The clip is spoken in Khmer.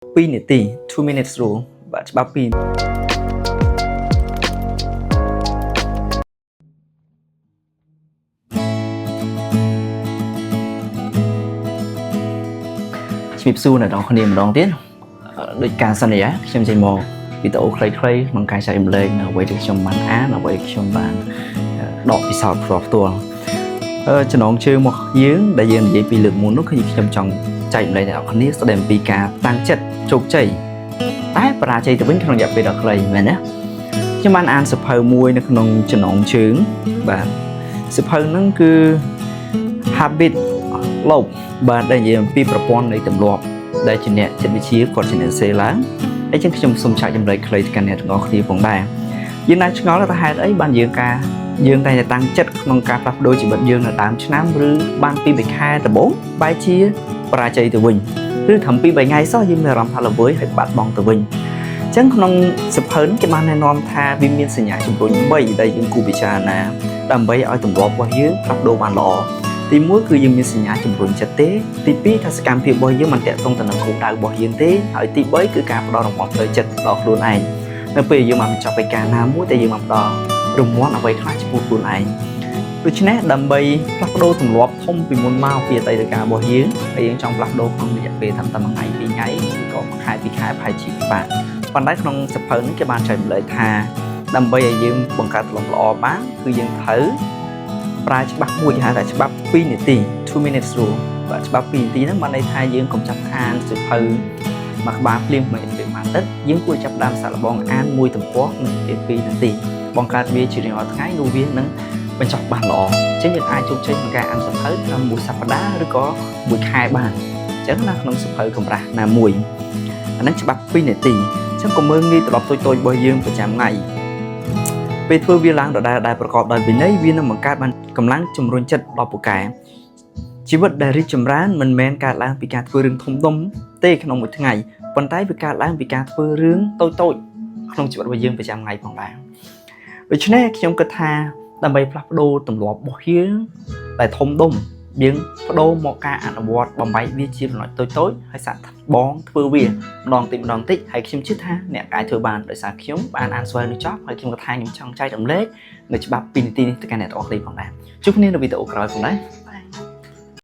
2 នាទី 2 minutes rule បាទច្បាប់2ជំរាបសួរអ្នកនរគ្នាម្ដងទៀតដោយការសន្យាខ្ញុំចេញមកវីដេអូខ្លីៗក្នុងការចែករំលែកនៅអ្វីដែលខ្ញុំបានអានអ្វីខ្ញុំបានដកពិសោធន៍ផ្ទាល់ចំណងជើងមកយើងដែលយើងនិយាយពីលើកមុននោះគឺខ្ញុំចង់ចែករំលែកដល់អ្នកគ្នាស្ដីអំពីការតាំងចិត្តជោគជ័យតែបរាជ័យទៅវិញក្នុងរយៈពេលដ៏ខ្លីមែនទេខ្ញុំបានអានសៀវភៅមួយនៅក្នុងចំណងជើងបាទសៀវភៅហ្នឹងគឺ Habit Loop បាទដែលនិយាយអំពីប្រព័ន្ធនៃទម្លាប់ដែលជាអ្នកចិត្តវិទ្យាគាត់ជាអ្នកសេឡើងអញ្ចឹងខ្ញុំសូមចែករំលែកខ្លីទៅកាន់អ្នកទាំងអស់គ្នាផងដែរយើងបានឆ្ងល់ថាហេតុអីបានយើងតែតាំងចិត្តក្នុងការផ្លាស់ប្ដូរជីវិតយើងនៅដើមឆ្នាំឬបានពី3ខែដំបូងបែរជាបរាជ័យទៅវិញឬត្រឹមពី3ថ្ងៃសោះយើងមានអារម្មណ៍ថាល្វើយហើយបាត់បង់ទៅវិញអញ្ចឹងក្នុងសៀវភៅនេះគេបានណែនាំថាវាមានសញ្ញាជំរុញ3ដែលយើងគួរពិចារណាដើម្បីឲ្យទម្លាប់របស់យើងផ្លាស់ប្ដូរបានល្អទី1គឺយើងមានសញ្ញាជំរុញចិត្តទេទី2ថាសកម្មភាពរបស់យើងមិនតាក់ទងទៅនឹងគោលដៅរបស់យើងទេហើយទី3គឺការផ្ដល់រង្វាន់ផ្លូវចិត្តដល់ខ្លួនឯងនៅពេលយើងបានបញ្ចប់កិច្ចការណាមួយតែយើងបានផ្ដល់រង្វាន់អ្វីខ្លះចំពោះខ្លួនឯងដូច្នេះដើម្បីផ្លាស់ប្ដូរទម្លាប់ធំពីមុនមកពីអតីតកាលរបស់យើងហើយយើងចង់ផ្លាស់ប្ដូរក្នុងរយៈពេលត្រឹមតែ1ថ្ងៃ2ថ្ងៃឬក៏1ខែ2ខែប្រហែលជាពិបាកប៉ុន្តែក្នុងសៀវភៅនេះគេបានចែករំលែកថាដើម្បីឲ្យយើងបង្កើតទម្លាប់ល្អបានគឺយើងត្រូវប្រើច្បាប់មួយគេហៅថាច្បាប់2នាទី 2 minutes rule បាទច្បាប់2នាទីហ្នឹងបានន័យថាយើងកុំចាប់អានសៀវភៅមួយក្បាលភ្លាមមួយពេលមួយទឹកយើងគួរចាប់ដើមសាកល្បងអានមួយទំព័រក្នុងពេល2នាទីបង្កើតវាជារៀងរាល់ថ្ងៃនោះវានឹងបញ្ចប់បានល្អអញ្ចឹងយើងអាចជោគជ័យក្នុងការអានសៀវភៅត្រឹមមួយសប្តាហ៍ឬក៏មួយខែបានអញ្ចឹងណាក្នុងសៀវភៅកម្រាស់ណាមួយអាហ្នឹងច្បាប់2នាទីអញ្ចឹងកុំមើលងាយត្រឡប់តូចៗរបស់យើងប្រចាំថ្ងៃពេលធ្វើវាឡើងដដែលប្រកបដោយវិន័យវានឹងបង្កើតបានកម្លាំងជំរុញចិត្តដល់ពូកែជីវិតដែលរីកចម្រើនមិនមែនកើតឡើងពីការធ្វើរឿងធំដុំទេក្នុងមួយថ្ងៃប៉ុន្តែវាកើតឡើងពីការធ្វើរឿងតូចៗក្នុងជីវិតរបស់យើងប្រចាំថ្ងៃផងដែរដូច្នេះខ្ញុំគិតថាដើម្បីផ្លាស់ប្ដូរទម្លាប់របស់យើងដែលធំដុំយើងបដូរមកការអនុវត្តបំបែកវាជាចំណុចតូចៗហើយសាកបងធ្វើវាម្ដងតិចហើយខ្ញុំជឿថាអ្នកអាចធ្វើបានដោយសារខ្ញុំបានអានស្វែងរកចប់ហើយខ្ញុំក៏ថាខ្ញុំចង់ចែករំលែកនៅច្បាប់2នាទីនេះទៅកាន់អ្នកទាំងអស់គ្នាផងដែរជួបគ្នានៅវីដេអូក្រោយផងដែរ